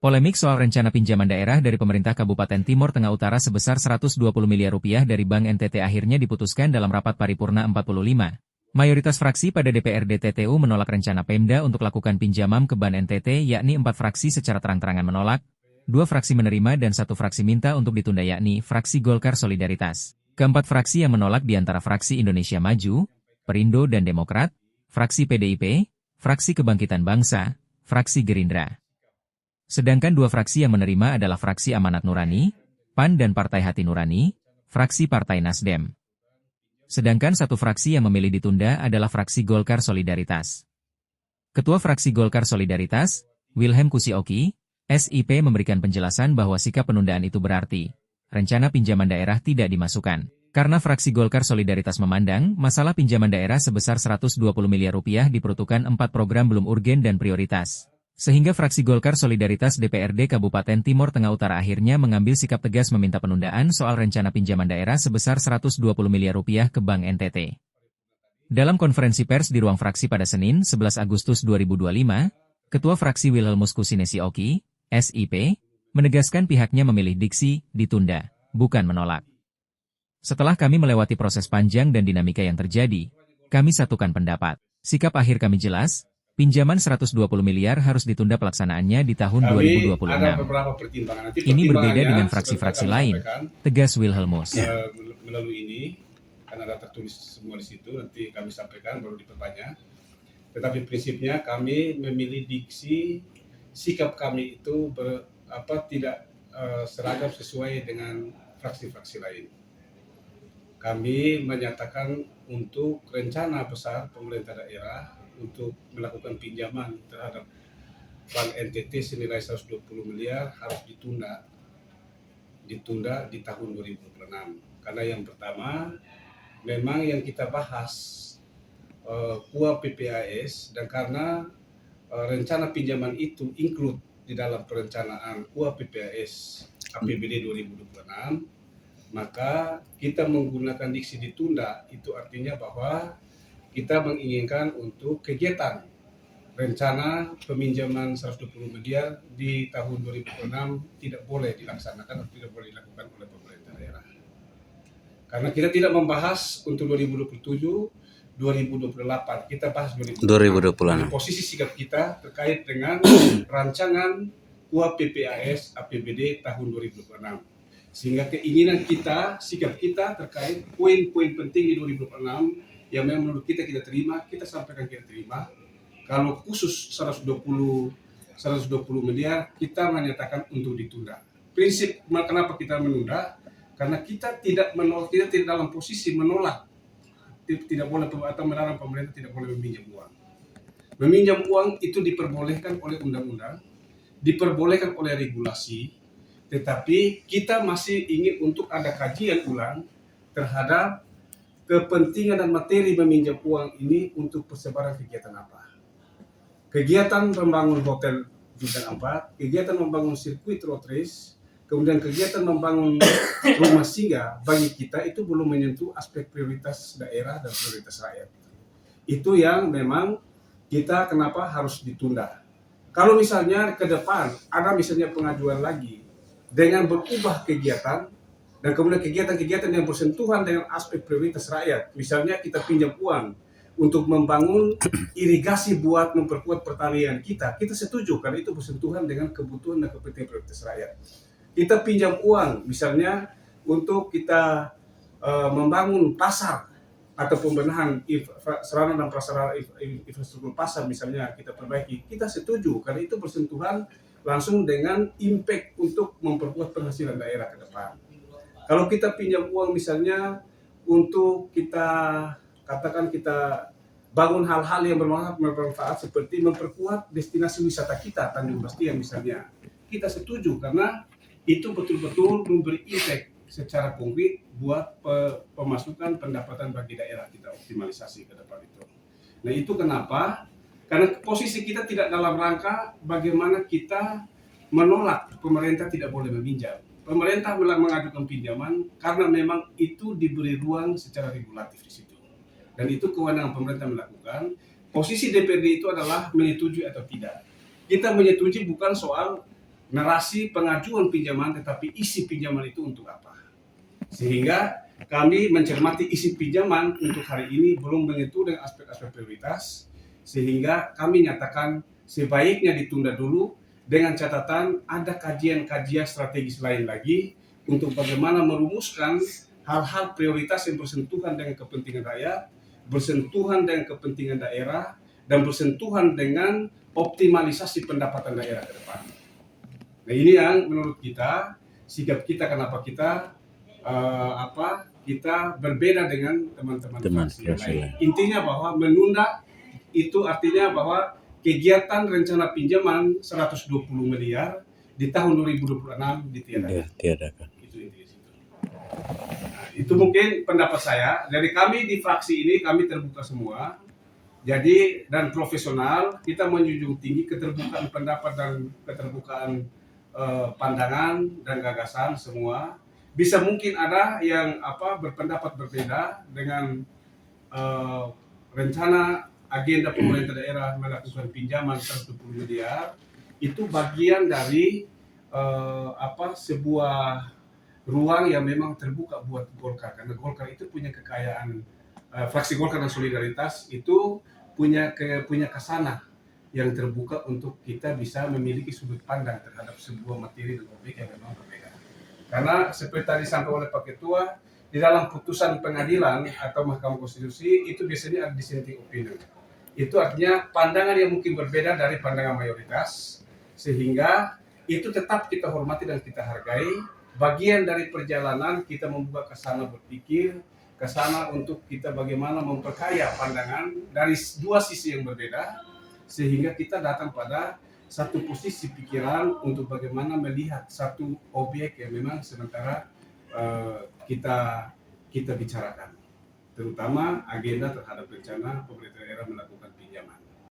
Polemik soal rencana pinjaman daerah dari pemerintah Kabupaten Timur Tengah Utara sebesar 120 miliar rupiah dari Bank NTT akhirnya diputuskan dalam rapat paripurna 45. Mayoritas fraksi pada DPRD TTU menolak rencana Pemda untuk lakukan pinjaman ke Bank NTT, yakni 4 fraksi secara terang-terangan menolak, 2 fraksi menerima dan 1 fraksi minta untuk ditunda, yakni fraksi Golkar Solidaritas. Keempat fraksi yang menolak diantara fraksi Indonesia Maju, Perindo dan Demokrat, fraksi PDIP, fraksi Kebangkitan Bangsa, fraksi Gerindra. Sedangkan 2 fraksi yang menerima adalah fraksi Amanat Nurani, PAN dan Partai Hati Nurani, fraksi Partai Nasdem. Sedangkan 1 fraksi yang memilih ditunda adalah fraksi Golkar Solidaritas. Ketua fraksi Golkar Solidaritas, Wilhelm Kusioki, SIP memberikan penjelasan bahwa sikap penundaan itu berarti rencana pinjaman daerah tidak dimasukkan. Karena fraksi Golkar Solidaritas memandang masalah pinjaman daerah sebesar 120 miliar rupiah diperuntukkan 4 program belum urgen dan prioritas. Sehingga fraksi Golkar Solidaritas DPRD Kabupaten Timur Tengah Utara akhirnya mengambil sikap tegas meminta penundaan soal rencana pinjaman daerah sebesar 120 miliar rupiah ke Bank NTT. Dalam konferensi pers di ruang fraksi pada Senin 11 Agustus 2025, Ketua fraksi Wilhelmus Kusinesioki, SIP, menegaskan pihaknya memilih diksi ditunda, bukan menolak. Setelah kami melewati proses panjang dan dinamika yang terjadi, kami satukan pendapat. Sikap akhir kami jelas, pinjaman 120 miliar harus ditunda pelaksanaannya di tahun 2026. Ini berbeda dengan fraksi-fraksi lain, tegas Wilhelmus. Melalui ini, karena ada tertulis semua di situ, nanti kami sampaikan baru diperbanyak. Tetapi prinsipnya kami memilih diksi, sikap kami itu tidak seragam sesuai dengan fraksi-fraksi lain. Kami menyatakan untuk rencana besar pemerintah daerah untuk melakukan pinjaman terhadap Bank NTT senilai 120 miliar harus ditunda di tahun 2026. Karena yang pertama, memang yang kita bahas KUA PPAS, dan karena rencana pinjaman itu include di dalam perencanaan KUA PPAS APBD 2026, maka kita menggunakan diksi ditunda, itu artinya bahwa kita menginginkan untuk kegiatan rencana peminjaman 120 miliar di tahun 2026 tidak boleh dilaksanakan atau tidak boleh dilakukan oleh pemerintah daerah. Karena kita tidak membahas untuk 2027, 2028, kita bahas 2026. Posisi sikap kita terkait dengan rancangan KUA PPAS APBD tahun 2026. Sehingga keinginan kita, sikap kita terkait poin-poin penting di 2026 yang memang menurut kita terima, kita sampaikan kita terima. Kalau khusus 120 miliar, kita menyatakan untuk ditunda. Prinsip kenapa kita menunda? Karena kita tidak menolak, kita tidak dalam posisi menolak, tidak boleh atau melarang pemerintah tidak boleh meminjam uang. Meminjam uang itu diperbolehkan oleh undang-undang, diperbolehkan oleh regulasi, tetapi kita masih ingin untuk ada kajian ulang terhadap kepentingan dan materi meminjam uang ini untuk persebaran kegiatan apa. Kegiatan membangun hotel bintang 4, kegiatan membangun sirkuit road race, kemudian kegiatan membangun rumah singgah, bagi kita itu belum menyentuh aspek prioritas daerah dan prioritas rakyat. Itu yang memang kita kenapa harus ditunda. Kalau misalnya ke depan ada misalnya pengajuan lagi dengan berubah kegiatan, dan kemudian kegiatan-kegiatan yang bersentuhan dengan aspek prioritas rakyat, misalnya kita pinjam uang untuk membangun irigasi buat memperkuat pertanian kita setuju karena itu bersentuhan dengan kebutuhan dan kepentingan prioritas rakyat. Kita pinjam uang misalnya untuk kita membangun pasar atau pembenahan sarana dan prasarana infrastruktur pasar misalnya kita perbaiki, kita setuju karena itu bersentuhan langsung dengan impact untuk memperkuat penghasilan daerah ke depan. Kalau kita pinjam uang misalnya untuk kita katakan kita bangun hal-hal yang bermanfaat seperti memperkuat destinasi wisata kita, Tanjung Bastian misalnya, kita setuju karena itu betul-betul memberi impact secara konkret buat pemasukan pendapatan bagi daerah kita, optimalisasi ke depan itu. Nah itu kenapa? Karena posisi kita tidak dalam rangka bagaimana kita menolak pemerintah tidak boleh meminjam. Pemerintah mengajukan pinjaman karena memang itu diberi ruang secara regulatif di situ. Dan itu kewenangan pemerintah melakukan. Posisi DPRD itu adalah menyetujui atau tidak. Kita menyetujui bukan soal narasi pengajuan pinjaman, tetapi isi pinjaman itu untuk apa. Sehingga kami mencermati isi pinjaman untuk hari ini belum menyentuh dengan aspek-aspek prioritas, sehingga kami nyatakan sebaiknya ditunda dulu dengan catatan ada kajian-kajian strategis lain lagi untuk bagaimana merumuskan hal-hal prioritas yang bersentuhan dengan kepentingan rakyat, bersentuhan dengan kepentingan daerah, dan bersentuhan dengan optimalisasi pendapatan daerah ke depan. Nah, ini yang menurut kita sikap kita, kenapa kita kita berbeda dengan teman-teman fraksi yang lain. Intinya bahwa menunda itu artinya bahwa kegiatan rencana pinjaman 120 miliar di tahun 2026 ditiadakan. Itu intinya. Nah, itu mungkin pendapat saya. Dari kami di fraksi ini kami terbuka semua. Jadi dan profesional, kita menjunjung tinggi keterbukaan pendapat dan keterbukaan pandangan dan gagasan semua. Bisa mungkin ada yang berpendapat berbeda dengan rencana agenda pemerintah daerah melakukan pinjaman 120 miliar. Itu bagian dari sebuah ruang yang memang terbuka buat Golkar, karena Golkar itu punya kekayaan, fraksi Golkar dan Solidaritas itu punya kesana yang terbuka untuk kita bisa memiliki sudut pandang terhadap sebuah materi dan objek yang memang berbeda. Karena seperti tadi disampaikan oleh Pak Ketua, di dalam putusan pengadilan atau Mahkamah Konstitusi itu biasanya ada dissenting opinion. Itu artinya pandangan yang mungkin berbeda dari pandangan mayoritas, sehingga itu tetap kita hormati dan kita hargai. Bagian dari perjalanan kita membuka ke sana berpikir, ke sana untuk kita bagaimana memperkaya pandangan dari dua sisi yang berbeda, sehingga kita datang pada satu posisi pikiran untuk bagaimana melihat satu objek yang memang sementara kita bicarakan, terutama agenda terhadap rencana pemerintah daerah melakukan pinjaman.